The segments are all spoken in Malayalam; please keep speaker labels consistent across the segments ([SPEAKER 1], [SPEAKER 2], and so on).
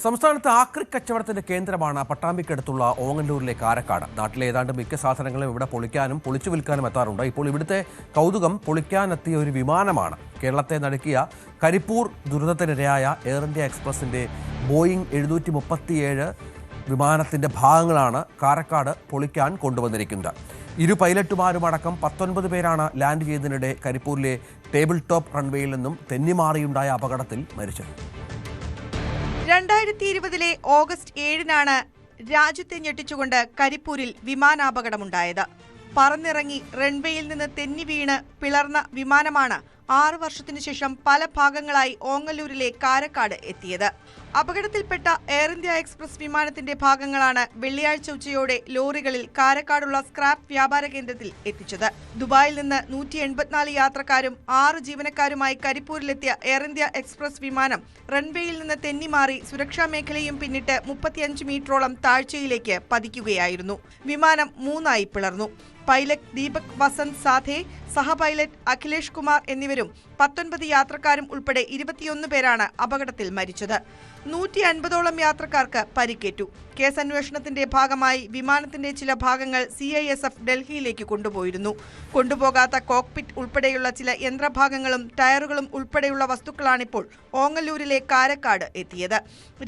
[SPEAKER 1] സംസ്ഥാനത്ത് ആക്രി കച്ചവടത്തിന്റെ കേന്ദ്രമാണ് പട്ടാമ്പിക്കടുത്തുള്ള ഓങ്ങല്ലൂരിലെ കാരക്കാട്. നാട്ടിലെ ഏതാണ്ട് മിക്ക സാധനങ്ങളും ഇവിടെ പൊളിക്കാനും പൊളിച്ചു വിൽക്കാനും എത്താറുണ്ട്. ഇപ്പോൾ ഇവിടുത്തെ കൗതുകം പൊളിക്കാനെത്തിയ ഒരു വിമാനമാണ്. കേരളത്തെ നടുക്കിയ കരിപ്പൂർ ദുരന്തത്തിനിരയായ എയർ ഇന്ത്യ എക്സ്പ്രസിന്റെ ബോയിംഗ് 737 വിമാനത്തിന്റെ ഭാഗങ്ങളാണ് കാരക്കാട് പൊളിക്കാൻ കൊണ്ടുവന്നിരിക്കുന്നത്. ഇരു പൈലറ്റുമാരുമടക്കം 19 പേരാണ് ലാൻഡ് ചെയ്തതിനിടെ കരിപ്പൂരിലെ ടേബിൾ ടോപ്പ് റൺവേയിൽ നിന്നും തെന്നിമാറിയുണ്ടായ അപകടത്തിൽ മരിച്ചത്.
[SPEAKER 2] 2020 ഓഗസ്റ്റ് 7-നാണ് രാജ്യത്തെ ഞെട്ടിച്ചുകൊണ്ട് കരിപ്പൂരിൽ വിമാനാപകടമുണ്ടായത്. പറന്നിറങ്ങി റൺവേയിൽ നിന്ന് തെന്നി വീണ് പിളർന്ന വിമാനമാണ് 6 വർഷത്തിനു ശേഷം പല ഭാഗങ്ങളായി ഓങ്ങല്ലൂരിലെ കാരക്കാട് എത്തിയത്. അപകടത്തിൽപ്പെട്ട എയർ ഇന്ത്യ എക്സ്പ്രസ് വിമാനത്തിന്റെ ഭാഗങ്ങളാണ് വെള്ളിയാഴ്ച ഉച്ചയോടെ ലോറികളിൽ കാരക്കാടുള്ള സ്ക്രാപ്പ് വ്യാപാര കേന്ദ്രത്തിൽ എത്തിച്ചത്. ദുബായിൽ നിന്ന് 184 യാത്രക്കാരും 6 ജീവനക്കാരുമായി കരിപ്പൂരിലെത്തിയ എയർ ഇന്ത്യ എക്സ്പ്രസ് വിമാനം റൺവേയിൽ നിന്ന് തെന്നിമാറി സുരക്ഷാ മേഖലയും പിന്നിട്ട് 35 മീറ്ററോളം താഴ്ചയിലേക്ക് പതിക്കുകയായിരുന്നു. വിമാനം 3ആയി പിളർന്നു. പൈലറ്റ് ദീപക് വസന്ത് സാധെ, സഹ പൈലറ്റ് അഖിലേഷ് കുമാർ എന്നിവരും 19 യാത്രക്കാരും ഉൾപ്പെടെ 21 പേരാണ് അപകടത്തിൽ മരിച്ചത്. 150ഓളം യാത്രക്കാർക്ക് പരിക്കേറ്റു. കേസ് അന്വേഷണത്തിന്റെ ഭാഗമായി വിമാനത്തിന്റെ ചില ഭാഗങ്ങൾ CISF ഡൽഹിയിലേക്ക് കൊണ്ടുപോയിരുന്നു. കൊണ്ടുപോകാത്ത കോക്പിറ്റ് ഉൾപ്പെടെയുള്ള ചില യന്ത്രഭാഗങ്ങളും ടയറുകളും ഉൾപ്പെടെയുള്ള വസ്തുക്കളാണിപ്പോൾ ഓങ്ങല്ലൂരിലെ കാരക്കാട് എത്തിയത്.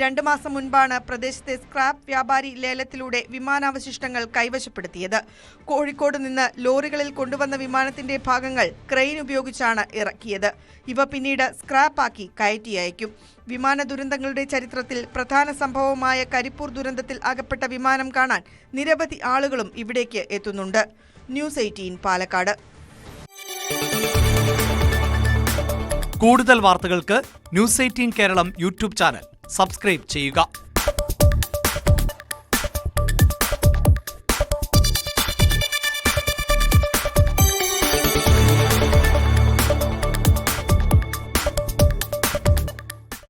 [SPEAKER 2] 2 മാസം മുൻപാണ് പ്രദേശത്തെ സ്ക്രാപ്പ് വ്യാപാരി ലേലത്തിലൂടെ വിമാനാവശിഷ്ടങ്ങൾ കൈവശപ്പെടുത്തിയത്. കോഴിക്കോട് നിന്ന് ലോറികളിൽ കൊണ്ടുവന്ന വിമാനത്തിന്റെ ഭാഗങ്ങൾ ക്രെയിൻ ഉപയോഗിച്ചാണ് ഇറക്കിയത്. ഇവ പിന്നീട് സ്ക്രാപ്പാക്കി കയറ്റി അയക്കും. വിമാന ദുരന്തങ്ങളുടെ ചരിത്രത്തിൽ പ്രധാന സംഭവമായ കരിപ്പൂർ ദുരന്തത്തിൽ അകപ്പെട്ട വിമാനം കാണാൻ നിരവധി ആളുകളും ഇവിടേക്ക് എത്തുന്നുണ്ട്. ന്യൂസ് 18 പാലക്കാട്.
[SPEAKER 3] കൂടുതൽ വാർത്തകൾക്ക് news 18 Keralam YouTube channel subscribe ചെയ്യുക.